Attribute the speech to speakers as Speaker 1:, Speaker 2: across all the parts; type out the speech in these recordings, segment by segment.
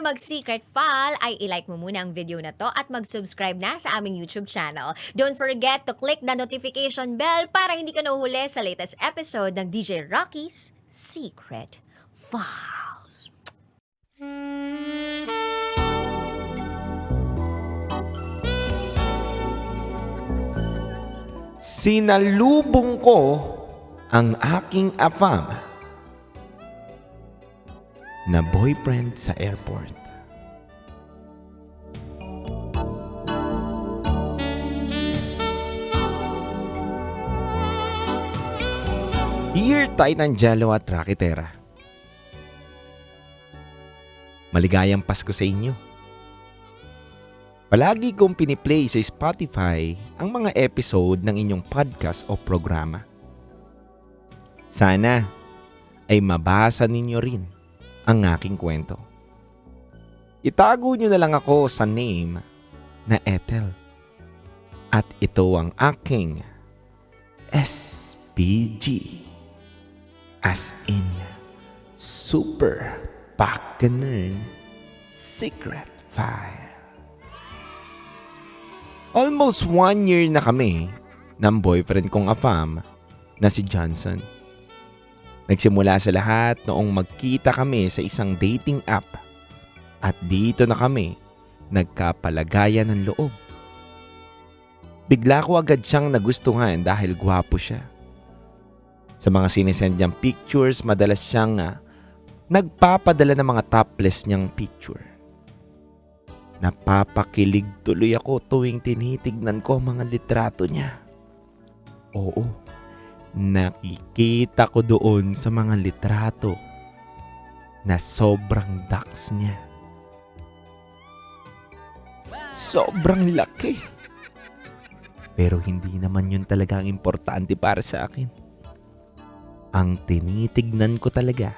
Speaker 1: mag-secret file ay ilike mo muna ang video na to at mag-subscribe na sa aming YouTube channel. Don't forget to click the notification bell para hindi ka nahuhuli sa latest episode ng DJ Rocky's Secret Files.
Speaker 2: Sinalubong ko ang aking afam na boyfriend sa airport. Dear Titan Jello at Rakitera, maligayang Pasko sa inyo. Palagi kong piniplay sa Spotify ang mga episode ng inyong podcast o programa. Sana ay mabasa ninyo rin ang aking kwento. Itago nyo na lang ako sa name na Ethel. At ito ang aking SPG. As in Super Packanern Secret File. Almost 1 year na kami ng boyfriend kong afam na si Johnson. Nagsimula sa lahat noong magkita kami sa isang dating app at dito na kami nagkapalagayan ng loob. Bigla ko agad siyang nagustuhan dahil gwapo siya. Sa mga sinesend niyang pictures, madalas siyang nagpapadala ng mga topless niyang picture. Napapakilig tuloy ako tuwing tinitignan ko ang mga litrato niya. Oo, nakikita ko doon sa mga litrato na sobrang daks niya. Sobrang laki. Pero hindi naman yun talaga ang importante para sa akin. Ang tinitignan ko talaga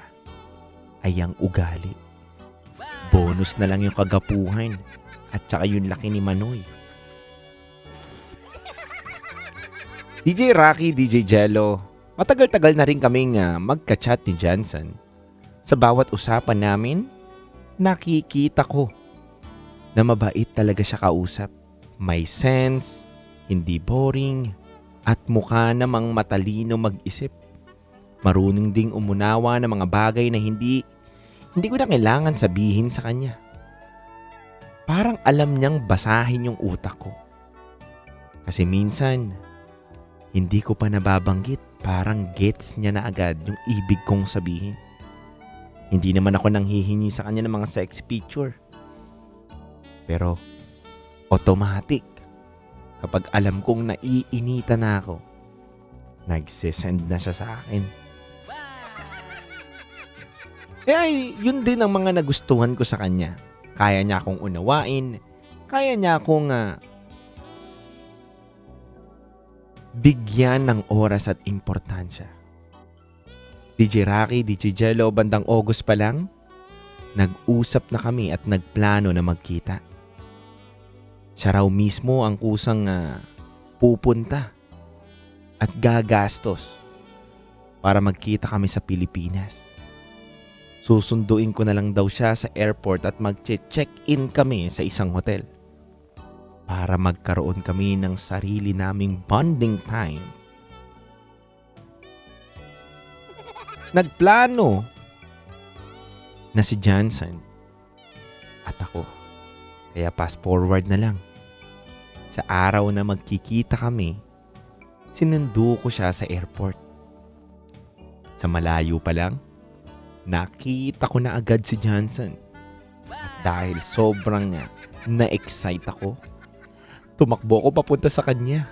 Speaker 2: ay ang ugali. Bonus na lang yung kagapuhan at saka yung laki ni Manoy. DJ Rocky, DJ Jello, matagal-tagal na rin kaming magka-chat ni Johnson. Sa bawat usapan namin, nakikita ko na mabait talaga siya kausap. May sense, hindi boring, at mukha namang matalino mag-isip. Marunong ding umunawa ng mga bagay na hindi ko na kailangan sabihin sa kanya. Parang alam niyang basahin yung utak ko. Kasi minsan, hindi ko pa nababanggit, parang gets niya na agad yung ibig kong sabihin. Hindi naman ako nanghihingi sa kanya ng mga sexy picture. Pero, automatic, kapag alam kong naiinita na ako, nagsisend na siya sa akin. Yun din ang mga nagustuhan ko sa kanya. Kaya niya akong unawain. Kaya niya akong bigyan ng oras at importansya. DJ Rocky, DJ Jello, bandang August pa lang, nag-usap na kami at nagplano na magkita. Siya raw mismo ang kusang pupunta at gagastos para magkita kami sa Pilipinas. Susunduin ko na lang daw siya sa airport at mag-check-in kami sa isang hotel para magkaroon kami ng sarili naming bonding time. Nagplano na si Johnson at ako, kaya fast forward na lang. Sa araw na magkikita kami, sinundo ko siya sa airport. Sa malayo pa lang, nakita ko na agad si Johnson. At dahil sobrang na-excite ako, tumakbo ko papunta sa kanya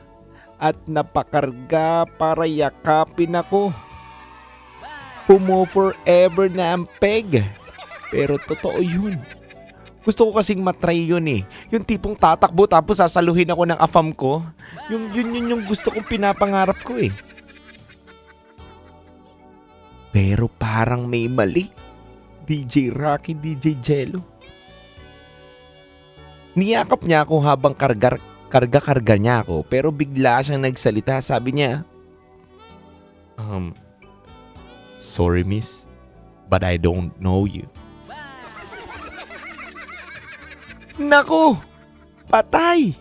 Speaker 2: at napakarga para yakapin ako. Forever na ang peg. Pero totoo yun. Gusto ko kasing matry yun eh. Yung tipong tatakbo tapos sasaluhin ako ng afam ko. Yun yung gusto kong pinapangarap ko eh. Pero parang may mali. DJ Rocky, DJ Jello. Niyakap niya ako habang karga niya ako, pero bigla siyang nagsalita. Sabi niya, Sorry miss, but I don't know you. Naku! Patay!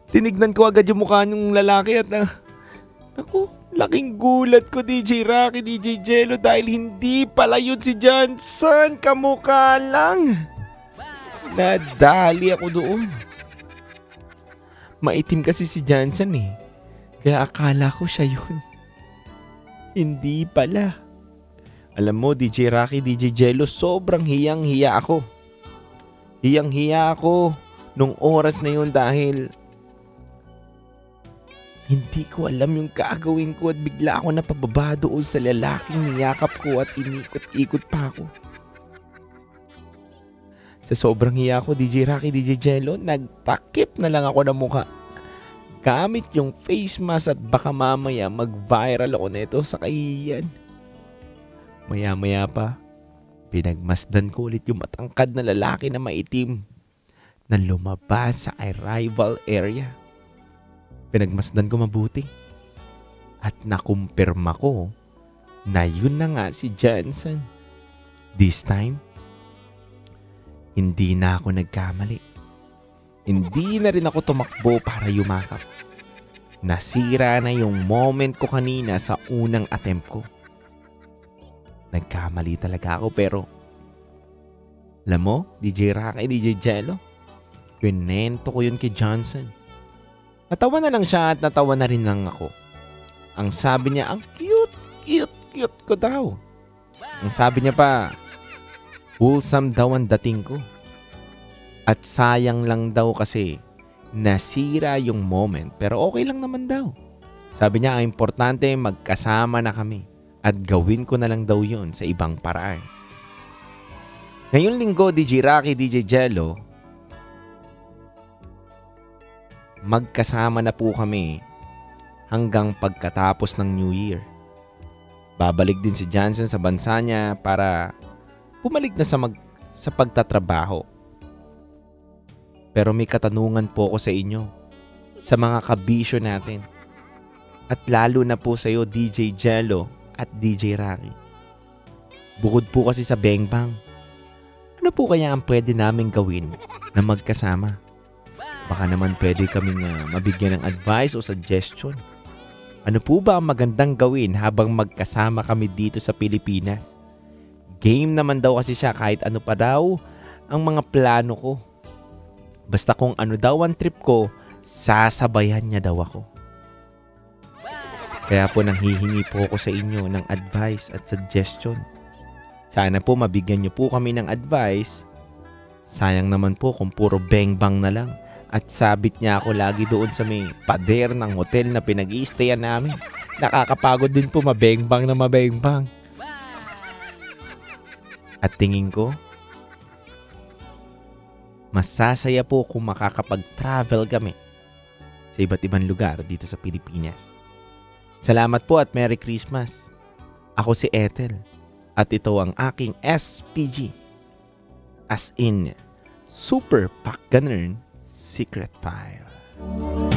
Speaker 2: Tinignan ko agad yung mukha ng lalaki at naku, laking gulat ko DJ Rocky, DJ Jello dahil hindi pala yun si Johnson, kamukha lang. Nadali ako doon. Maitim kasi si Johnson eh, kaya akala ko siya yun. Hindi pala. Alam mo DJ Rocky, DJ Jello, sobrang hiyang-hiya ako. Hiyang-hiya ako nung oras na yun dahil hindi ko alam yung gagawin ko at bigla ako napababa doon sa lalaking niyakap ko at inikot-ikot pa ako. Sa sobrang hiya ko, DJ Rocky, DJ Jello, nagtakip na lang ako ng mukha. Gamit yung face mask at baka mamaya mag-viral ako nito sa kahihiyan. Maya-maya pa, pinagmasdan ko ulit yung matangkad na lalaki na maitim na lumabas sa arrival area. Pinagmasdan ko mabuti at nakumpirma ko na yun na nga si Johnson. This time, hindi na ako nagkamali. Hindi na rin ako tumakbo para yumakap. Nasira na yung moment ko kanina sa unang attempt ko. Nagkamali talaga ako pero alam mo, DJ Rocky, DJ Jello, kwento ko yun kay Johnson. Natawa na lang siya at natawa na rin lang ako. Ang sabi niya, ang cute ko daw. Ang sabi niya pa, wholesome daw ang dating ko. At sayang lang daw kasi nasira yung moment pero okay lang naman daw. Sabi niya, ang importante magkasama na kami at gawin ko na lang daw yun sa ibang paraan. Ngayong linggo, DJ Rocky, DJ Jello, magkasama na po kami hanggang pagkatapos ng New Year. Babalik din si Johnson sa bansa niya para bumalik na sa pagtatrabaho. Pero may katanungan po ko sa inyo, sa mga kabisyo natin. At lalo na po sa iyo DJ Jello at DJ Rocky. Bukod po kasi sa bengbang, ano po kaya ang pwede naming gawin na magkasama? Baka naman pwede kaming mabigyan ng advice o suggestion. Ano po ba ang magandang gawin habang magkasama kami dito sa Pilipinas? Game naman daw kasi siya kahit ano pa daw ang mga plano ko. Basta kung ano daw ang trip ko, sasabayan niya daw ako. Kaya po nanghihingi po ako sa inyo ng advice at suggestion. Sana po mabigyan niyo po kami ng advice. Sayang naman po kung puro bang-bang na lang. At sabit niya ako lagi doon sa may pader ng hotel na pinag-i-stayan namin. Nakakapagod din po mabeng-bang na mabeng-bang. At tingin ko, masasaya po kung makakapag-travel kami sa iba't ibang lugar dito sa Pilipinas. Salamat po at Merry Christmas. Ako si Ethel at ito ang aking SPG. As in, Super Pack Ganern Secret File.